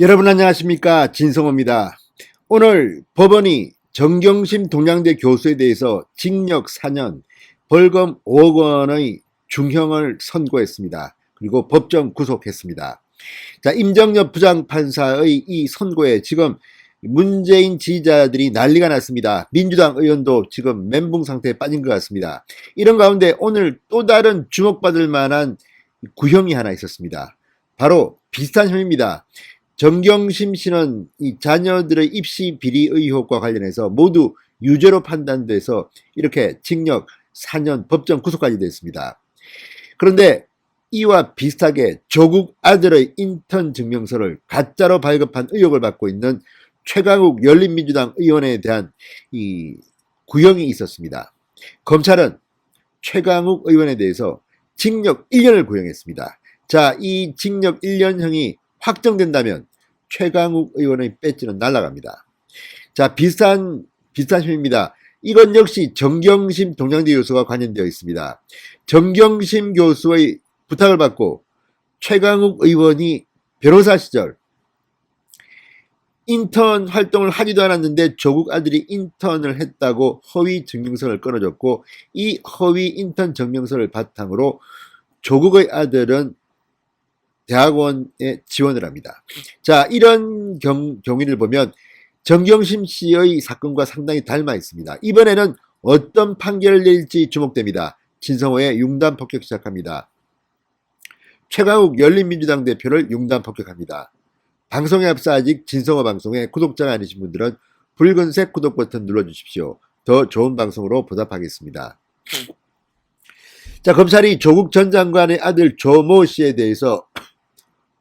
여러분 안녕하십니까, 진성호입니다. 오늘 법원이 정경심 동양대 교수에 대해서 징역 4년, 벌금 5억 원의 중형을 선고했습니다. 그리고 법정 구속했습니다. 자, 임정엽 부장판사의 이 선고에 지금 문재인 지지자들이 난리가 났습니다. 민주당 의원도 지금 멘붕 상태에 빠진 것 같습니다. 이런 가운데 오늘 또 다른 주목받을 만한 구형이 하나 있었습니다. 바로 비슷한 혐의입니다. 정경심 씨는 이 자녀들의 입시 비리 의혹과 관련해서 모두 유죄로 판단돼서 이렇게 징역 4년 법정 구속까지 됐습니다. 그런데 이와 비슷하게 조국 아들의 인턴 증명서를 가짜로 발급한 의혹을 받고 있는 최강욱 열린민주당 의원에 대한 이 구형이 있었습니다. 검찰은 최강욱 의원에 대해서 징역 1년을 구형했습니다. 자, 이 징역 1년형이 확정된다면 최강욱 의원의 배지는 날아갑니다. 자, 비슷한 혐의입니다. 이건 역시 정경심 동양대 교수가 관련되어 있습니다. 정경심 교수의 부탁을 받고 최강욱 의원이 변호사 시절 인턴 활동을 하지도 않았는데 조국 아들이 인턴을 했다고 허위 증명서를 끊어줬고, 이 허위 인턴 증명서를 바탕으로 조국의 아들은 대학원에 지원을 합니다. 자, 이런 경위를 보면 정경심 씨의 사건과 상당히 닮아 있습니다. 이번에는 어떤 판결을 낼지 주목됩니다. 진성호의 융단 폭격 시작합니다. 최강욱 열린민주당 대표를 융단 폭격합니다. 방송에 앞서 아직 진성호 방송에 구독자가 아니신 분들은 붉은색 구독 버튼 눌러주십시오. 더 좋은 방송으로 보답하겠습니다. 자, 검찰이 조국 전 장관의 아들 조모 씨에 대해서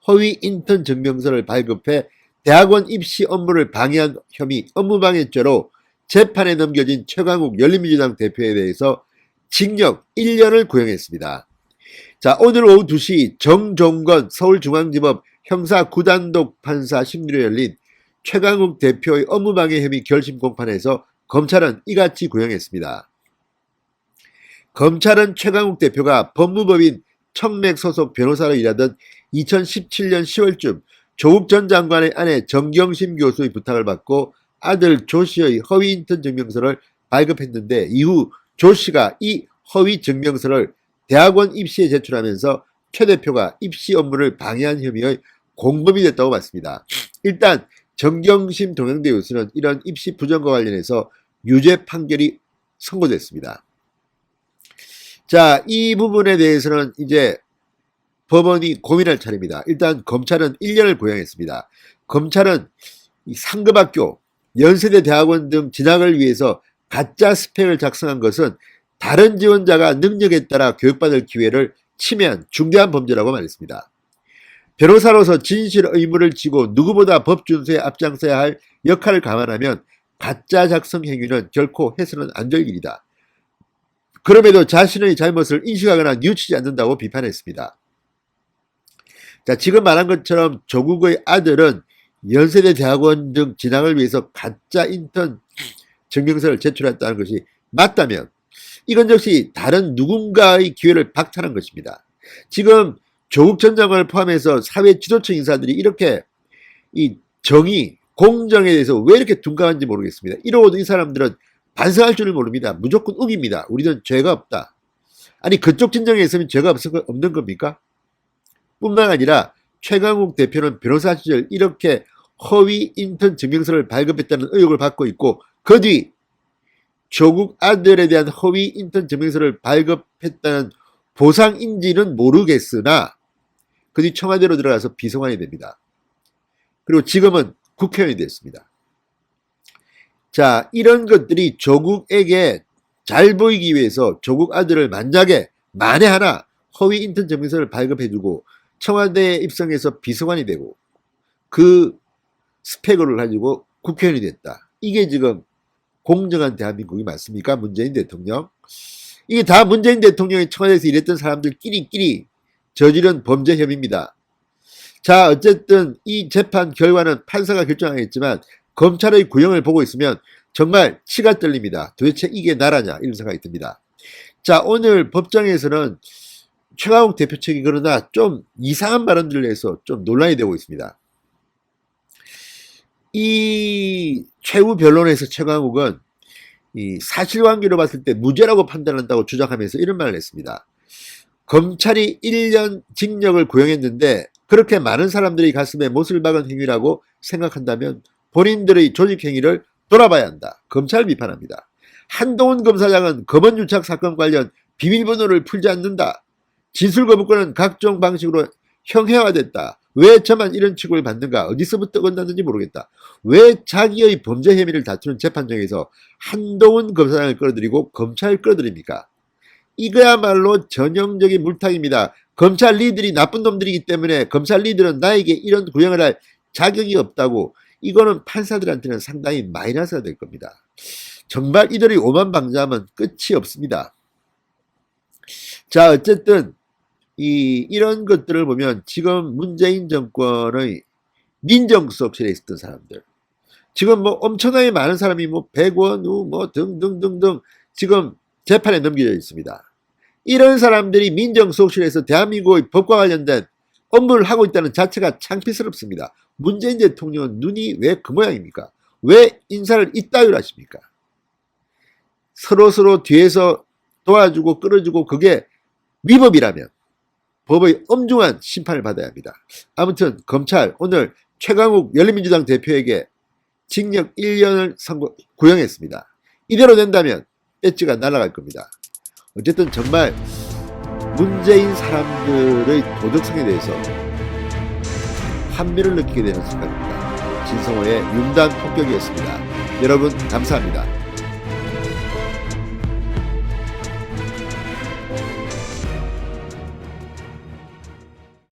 허위 인턴 증명서를 발급해 대학원 입시 업무를 방해한 혐의 업무방해죄로 재판에 넘겨진 최강욱 열린민주당 대표에 대해서 징역 1년을 구형했습니다. 자, 오늘 오후 2시 정종건 서울중앙지법 형사 9단독 판사 심리로 열린 최강욱 대표의 업무방해 혐의 결심 공판에서 검찰은 이같이 구형했습니다. 검찰은 최강욱 대표가 법무법인 청맥 소속 변호사로 일하던 2017년 10월쯤 조국 전 장관의 아내 정경심 교수의 부탁을 받고 아들 조 씨의 허위 인턴 증명서를 발급했는데, 이후 조 씨가 이 허위 증명서를 대학원 입시에 제출하면서 최 대표가 입시 업무를 방해한 혐의의 공범이 됐다고 봤습니다. 일단 정경심 동양대 교수는 이런 입시 부정과 관련해서 유죄 판결이 선고됐습니다. 자, 이 부분에 대해서는 이제 법원이 고민할 차례입니다. 일단 검찰은 1년을 구형했습니다. 검찰은 상급학교, 연세대 대학원 등 진학을 위해서 가짜 스펙을 작성한 것은 다른 지원자가 능력에 따라 교육받을 기회를 침해한 중대한 범죄라고 말했습니다. 변호사로서 진실 의무를 지고 누구보다 법 준수에 앞장서야 할 역할을 감안하면 가짜 작성 행위는 결코 해서는 안 될 일이다. 그럼에도 자신의 잘못을 인식하거나 뉘우치지 않는다고 비판했습니다. 자, 지금 말한 것처럼 조국의 아들은 연세대 대학원 등 진학을 위해서 가짜 인턴 증명서를 제출했다는 것이 맞다면 이건 역시 다른 누군가의 기회를 박탈한 것입니다. 지금 조국 전 장관을 포함해서 사회 지도층 인사들이 이렇게 이 정의, 공정에 대해서 왜 이렇게 둔감한지 모르겠습니다. 이러고도 이 사람들은 반성할 줄을 모릅니다. 무조건 우깁니다. 우리는 죄가 없다. 아니, 그쪽 진정에 있으면 죄가 없는 겁니까? 뿐만 아니라 최강욱 대표는 변호사 시절 이렇게 허위 인턴 증명서를 발급했다는 의혹을 받고 있고, 그 뒤 조국 아들에 대한 허위 인턴 증명서를 발급했다는 보상인지는 모르겠으나 그 뒤 청와대로 들어가서 비서관이 됩니다. 그리고 지금은 국회의원이 됐습니다. 자, 이런 것들이 조국에게 잘 보이기 위해서 조국 아들을 만에 하나 허위 인턴 증명서를 발급해주고 청와대에 입성해서 비서관이 되고 그 스펙을 가지고 국회의원이 됐다. 이게 지금 공정한 대한민국이 맞습니까? 문재인 대통령. 이게 다 문재인 대통령이 청와대에서 일했던 사람들끼리 저지른 범죄 혐의입니다. 자, 어쨌든 이 재판 결과는 판사가 결정하겠지만 검찰의 구형을 보고 있으면 정말 치가 떨립니다. 도대체 이게 나라냐, 이런 생각이 듭니다. 자, 오늘 법정에서는 최강욱 대표 측이 그러나 좀 이상한 발언들을 해서 좀 논란이 되고 있습니다. 이 최후 변론에서 최강욱은 이 사실관계로 봤을 때 무죄라고 판단한다고 주장하면서 이런 말을 했습니다. 검찰이 1년 징역을 구형했는데 그렇게 많은 사람들이 가슴에 못을 박은 행위라고 생각한다면 본인들의 조직행위를 돌아봐야 한다. 검찰 비판합니다. 한동훈 검사장은 검언유착 사건 관련 비밀번호를 풀지 않는다. 진술거부권은 각종 방식으로 형해화됐다. 왜 저만 이런 취급을 받는가? 어디서부터 끝났는지 모르겠다. 왜 자기의 범죄 혐의를 다투는 재판정에서 한동훈 검사장을 끌어들이고 검찰을 끌어들입니까? 이거야말로 전형적인 물타기입니다. 검찰 리들이 나쁜 놈들이기 때문에 검찰 리들은 나에게 이런 구형을 할 자격이 없다고. 이거는 판사들한테는 상당히 마이너스가 될 겁니다. 정말 이들이 오만방자하면 끝이 없습니다. 자, 어쨌든 이런 것들을 보면 지금 문재인 정권의 민정수석실에 있었던 사람들, 지금 뭐 엄청나게 많은 사람이 뭐 백원우 뭐 등등등등 지금 재판에 넘겨져 있습니다. 이런 사람들이 민정수석실에서 대한민국의 법과 관련된 업무를 하고 있다는 자체가 창피스럽습니다. 문재인 대통령은 눈이 왜 그 모양입니까? 왜 인사를 이따위로 하십니까? 서로 뒤에서 도와주고 끌어주고 그게 위법이라면 법의 엄중한 심판을 받아야 합니다. 아무튼 검찰 오늘 최강욱 열린민주당 대표에게 징역 1년을 구형했습니다. 이대로 된다면 배지가 날아갈 겁니다. 어쨌든 정말 문재인 사람들의 도덕성에 대해서 환멸을 느끼게 되는 순간입니다. 진성호의 융단 폭격이었습니다. 여러분 감사합니다.